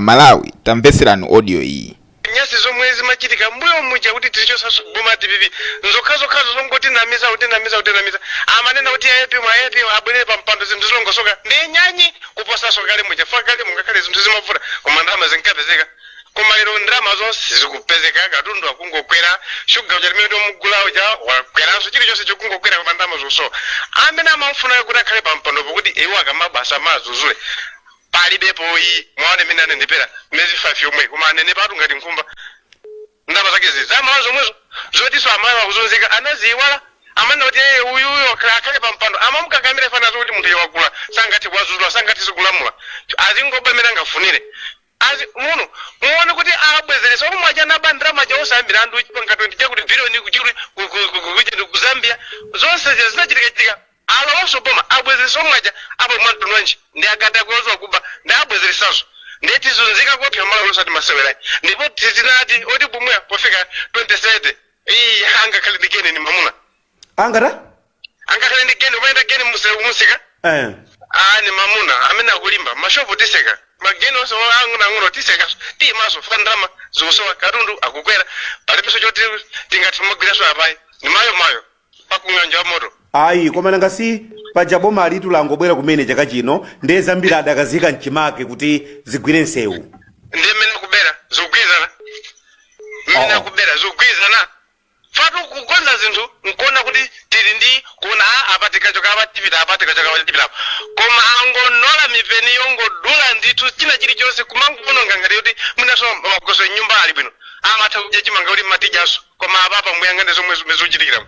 Malawi tamveserani audio iyi. Nyasi zomwe zimachitika mbuyo muja kuti tilichosaso boma tivivi nzokhazo zongoti namiza amanena kuti ayepi abwere pa mpando zinthu zilongosoka ndi nyanyi kuposaso kale muja fa kale mungakhale zinthu zimavuta koma ndalama zinkapezeka koma lero ndalama zonse zikupezeka katundu akungokwera shuga uja limene tomugulawo ja wakweranso chilichonse chokungokwera koma ndalama zosowa amene amafuna kuti akhale pa mpandopo kuti iwo akamabasa mazuzule palibepo iyi mwaone mene anenepera mezi 5 yomwe koma anenepa atu ngati nkhumba ndalama zake zizamala zomwezo zotiso amayi wakuzunzika anaziiwala amene kuti uyu akhale pa mpando amamukakamira fana zoti munthu yewagula sangati wazuzula sangati zikulamula azingoba mene angafunire muno muone kuti abwezeresa omwe mwaja nabandira maja osambira andu chipanga 20 chakuti billion kuchiti ku Zambia zonse zinachitika alonso boma abwezeresa omwe mwaja apo mwantu wanji ndi agata kuozwa kuba ndi abwezeresazo ndeti zunzika kopya mala losati masewera ndipo tizinati oti bumwe pofika 27 iyi angakhale ndikene ni mamuna angakhale ndikene umaenda kene musika ni mamuna amene akulimba mashopo tiseka mageni onse ang'ono tiseka timaso fandrama zosowa katundu akukwera palipeso choti tingatimagwiraso apayi ni mayo pakung'anja wa moto ayi koma nangasi paja boma alitu langobwera kumene chaka chino ndi zambiri adakazika mchimake kuti zigwire nsewu ndi mmene kubera zogwizana mmene akubera zogwizana fatu kukonza zinthu nkuona kuti tili ndi kuona apatikachoka apatipita koma angonola mipeni yongodula ndithu china chilichonse kumangononga ngati kuti munaso magoso nyumba ali bwino amatha kudya chimanga kuti matijaso koma apapa muyangane zomwe zimezochitikira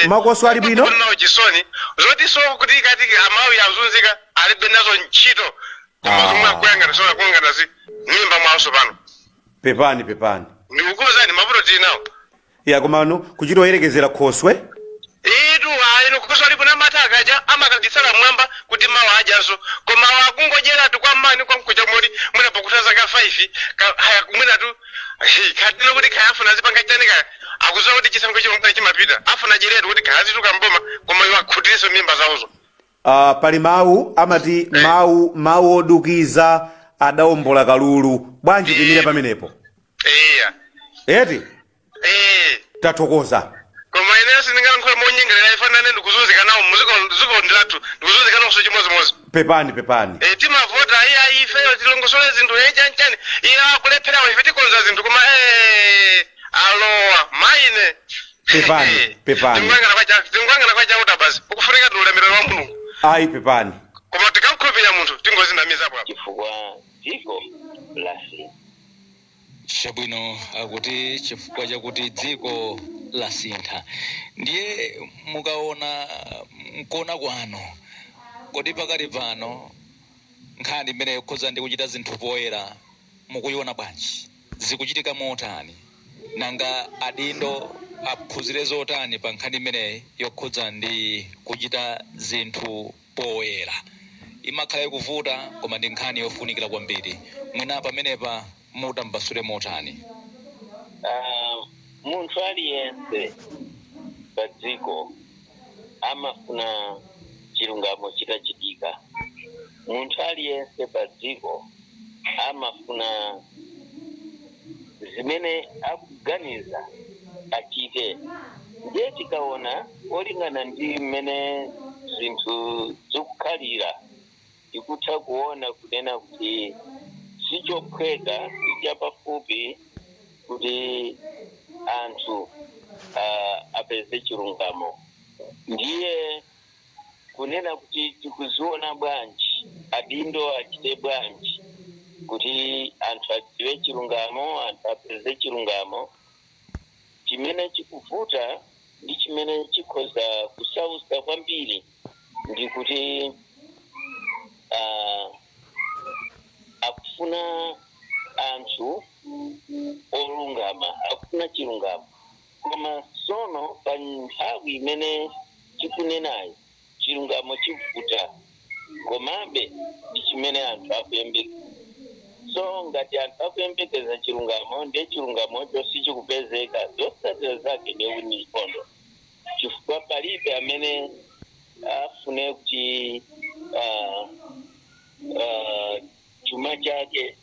makoso ali bwino nawo chisoni zoti so kuti kati amawi azunzika alibe nazo ntchito koma zomwe akuyangana sona kungana zi nyumba mwaso pano pepani ndikukuzani mavuto tinawo ya komano kuchitoyerekezera khoswe itu ayi kukoso alipo na mata akaja amakadisala mwamba kuti mawa ajaso koma wakungojera tu kwa mani kwa mkuja mori muna pokutaza ka 5 haya kumwina tu kadino kuti kayafuna zipanga chanika akuzowa kuti chisango chimwe chimapita afuna jiretu kuti kazi tukamboma koma iwa khutiso mimba zaozo pali mawu amati mawu odukiza adaombola kalulu bwanji timire pamenepo eti tathokoza koma ine sindingalankhula monyengerera ifanane ndikuzunzika nawo muziko ndilatu ndikuzunzika nawo chimozimozi pepani timavota iya ifeyo tilongosole zinthu chanchani ila akulephera ife tikonza zinthu koma alowa maine pepani tingwangana kwa chauta basi ukufunika tiulemerero wa mulungu ayi pepani koma tikamkhulupirira munthu tingozinamizapo apo chifukwa dziko lasintha chabwino akuti chifukwa chakuti dziko lasintha ndiye mukaona mkona kwano kodi pakati pano nkhani imene ikhoza ndi kuchita zinthu poyera mukuiona bwanji zikuchitika motani nanga adindo aphunzire zotani pa nkhani imeneyi yokhoza ndi kuchita zinthu poyera imakhala ikuvuta koma ndi nkhani yofunikira kwambiri mwina pamenepa mutambasule motani munthu aliyense pa dziko amafuna chilungamo chitachitika munthu aliyense pa dziko amafuna zimene akuganiza achite ndiye tikaona olingana ndi mmene zinthu zikukhalira tikutha kuona kunena kuti sichophweka kuja pafupi kuti anthu apeze chilungamo ndiye kunena kuti tikuziona bwanji adindo achite bwanji kuti anthu adziwe chilungamo anthu apeze chilungamo chimene chikuvuta ndi chimene chikhoza kusausa kwambiri ndi kuti akufuna anthu olungama akufuna chilungamo koma sono pa nthawi imene tikunenayo chilungamo chivuta komabe ndi chimene anthu akuyembekeza so ngati anthu akuyembekeza chilungamo ndiye chilungamocho sichikupezeka zotsatira zake ndi nkhondo chifukwa palibe amene afune kuti chuma chake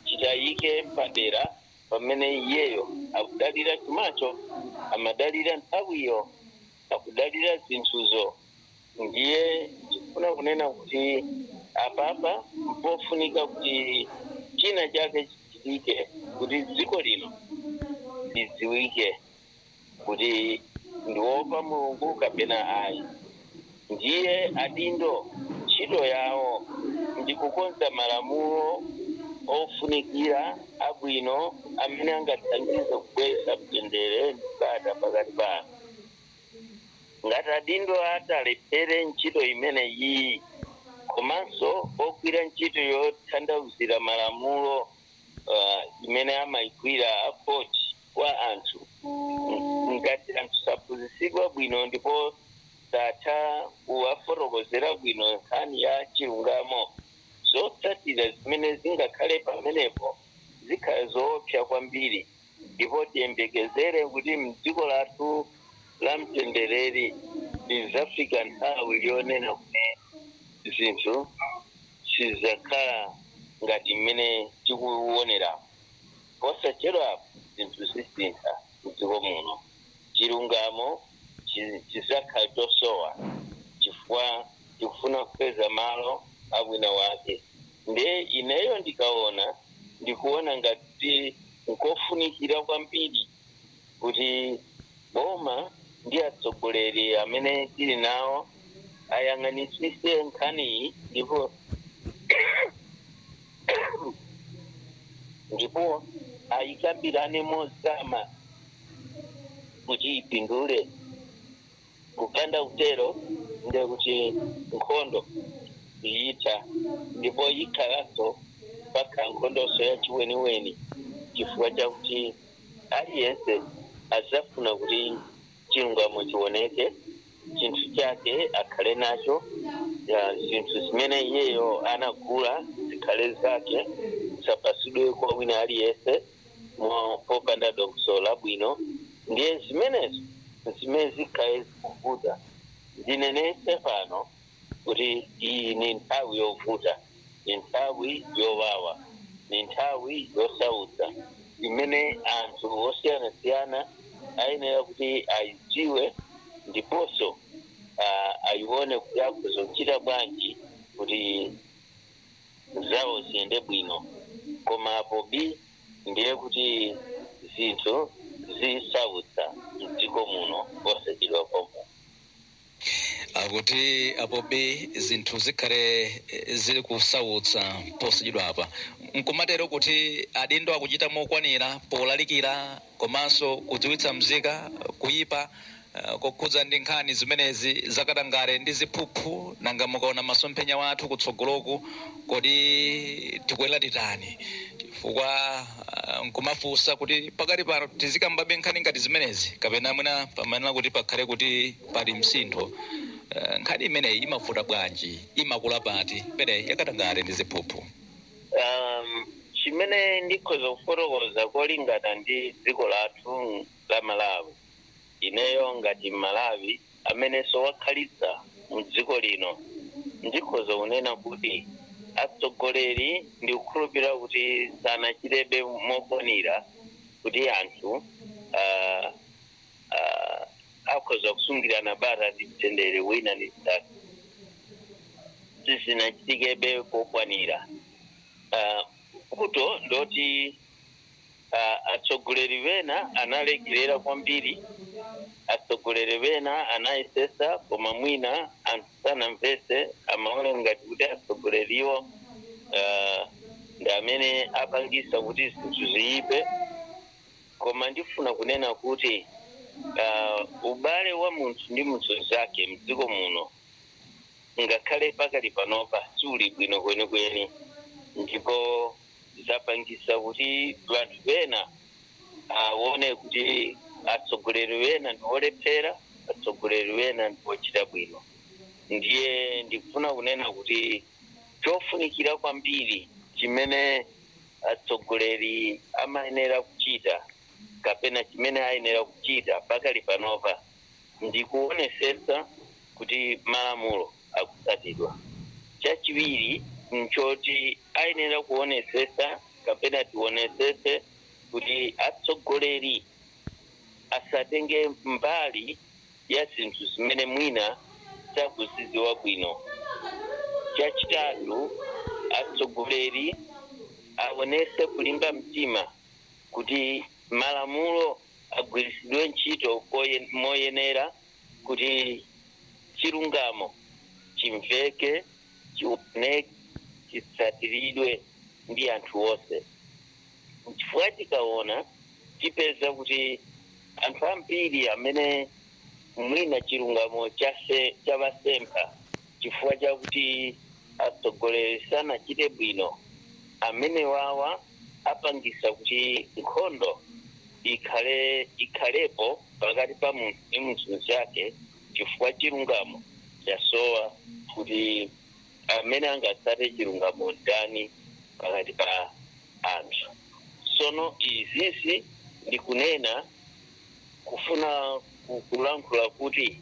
chitayike padera pamene iyeyo akudalira chumacho, amadalira nthawiyo, akudalira zinthuzo. Ndiye chifuna kunena kuti apapa mpofunika kuti china chake chichitike kuti dziko lino lidziwike kuti ndiopa Mulungu kapena ayi. Ndiye adindo ntchito yawo ndi kukonza malamulo ofunikira abwino amene angathandize kubweretsa mtendere ndi bata pakati pa anthu. Ngati adindo atalephere ntchito imene iyi, komanso ogwira ntchito yotanthauzira malamulo imene amayigwira akoti kwa anthu, ngati anthu saphunzitsidwa bwino ndipo satha kuwafotokozera bwino nkhani ya chilungamo, zotsatira zimene zingakhale pamenepo zikhala zoopsa kwambiri. Ndipo tiyembekezere kuti mdziko lathu la mtendereri lizafika nthawi yonena kuti zinthu sizakhala ngati mmene tikuonera. Posachedwa zinthu zisintha mdziko muno, chilungamo chizakhala chosowa chifukwa tikufuna kupeza malo abwino wake. Ndiye ineyo ndikuona ngati nkofunikira kwambiri kuti boma ndi atsogoleri amene tili nawo ayang'anisise nkhaniyi ndipo ayikambirane mozama kuti ipindule. Kupanda utero ndiye kuti nkhondo iyitha, ndipo ikhalanso mpaka nkhondonso ya chiweniweni, chifukwa chakuti aliyense azafuna kuti chilungamo chioneke, chinthu chake akhale nacho, zinthu zimene iyeyo anagula zikhale zake, zisapasidwe kwa wina aliyense popanda dongosolo labwino. Ndiye zimenezo zimene zikhale zikuvuta. Ndinenese pano kuti iyi ni nthawi yovuta, ni nthawi yowawa, ni nthawi yosautsa imene anthu osiyanasiyana ayenera kuti ayidziwe ndiponso ayione kuti akuzochita bwanji kuti zawo ziyende bwino. Koma apo ndiye kuti zinthu zisautsa mdziko muno posachedwa pomwe. Akuti apobe zinthu zikhale zili kusautsa posachedwa apa. Nkumatero kuti adindo akuchita mokwanira polalikira komanso kudziwitsa mzika kuyipa kokhudza ndi nkhani zimenezi zakatangale ndi ziphuphu. Nanga mukaona masomphenya wathu kutsogoloku kodi tikwera titani, chifukwa nkumafunsa kuti pakati pano tizikambabe nkhani ngati zimenezi kapena mwina pamanena kuti pakhale kuti pali msintho. Nkhani imeneyi imavuta bwanji, imakula pati pene yakatangale ndi ziphuphu? Chimene ndikhoza kufotokoza kolingana ndi dziko lathu la Malawi, ineyo ngati Malawi amenenso wakhalitsa mdziko lino, ndikhoza kunena kuti atsogoleri ndi kukhulupirira kuti sanachitebe mokwanira kuti anthu akhoza kusungirana bata ndi mtendere wina ndi mnzake. Sizinachitikebe kokwanira. Kuto ndoti atsogoleri bena analekerera kwambiri, atsogoleri bena anayesesa, koma mwina anthu sanamvese, amaona ngati kuti atsogoleriwo ndi amene apangisa kuti zinthu ziyipe. Koma ndifuna kunena kuti ubale wa munthu ndi munthu zake mdziko muno ngakhale pakali panopa suli bwino kwenikweni, ndipo zapangisa kuti vanthu bena aone kuti atsogoleri bena ndi olephera, atsogoleri bena ndi ochita bwino. Ndiye ndikufuna kunena kuti chofunikira kwambiri chimene atsogoleri amayenera kuchita kapena chimene ayenera kuchita pakali panopa ndikuonesesa kuti malamulo akutsatidwa. Chachiwiri nchoti ayenera kuonesesa kapena tionesese kuti atsogoleri asatenge mbali ya zinthu zimene mwina sakuzidziwa bwino. Chachitatu, atsogoleri aonese kulimba mtima kuti malamulo agwiritsidwe ntchito moyenera kuti chilungamo chimveke, chioneke, chisatiridwe ndi anthu onse. Chifukwa tikaona tipeza kuti anthu ambiri amene mwina chilungamo chavasempha chifukwa chakuti atsogoleri sanachite bwino, amene wawa apangisa kuti nkhondo ikhalepo pakati pa munthu ndi munthu chake, chifukwa chilungamo chasowa kuti amene angatsate chilungamo ndani pakati pa anthu. Sono izizi ndikunena kufuna kulankhula kuti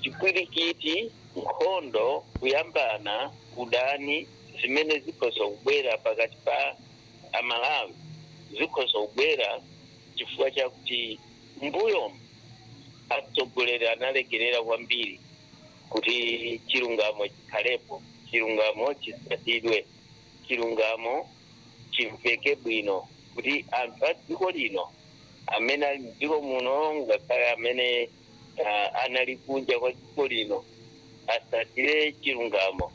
chipwirikiti, nkhondo, kuyambana, udani zimene zikhoza kubwera pakati pa amalawi zikhoza kubwera chifukwa chakuti mbuyo atsogoleri analekerera kwambiri kuti chilungamo chikhalepo, chilungamo chisatidwe, chilungamo chimveke bwino, kuti anthu a dziko lino amene ali m'dziko muno ngakhale amene anali kunja kwa dziko lino asatire chilungamo.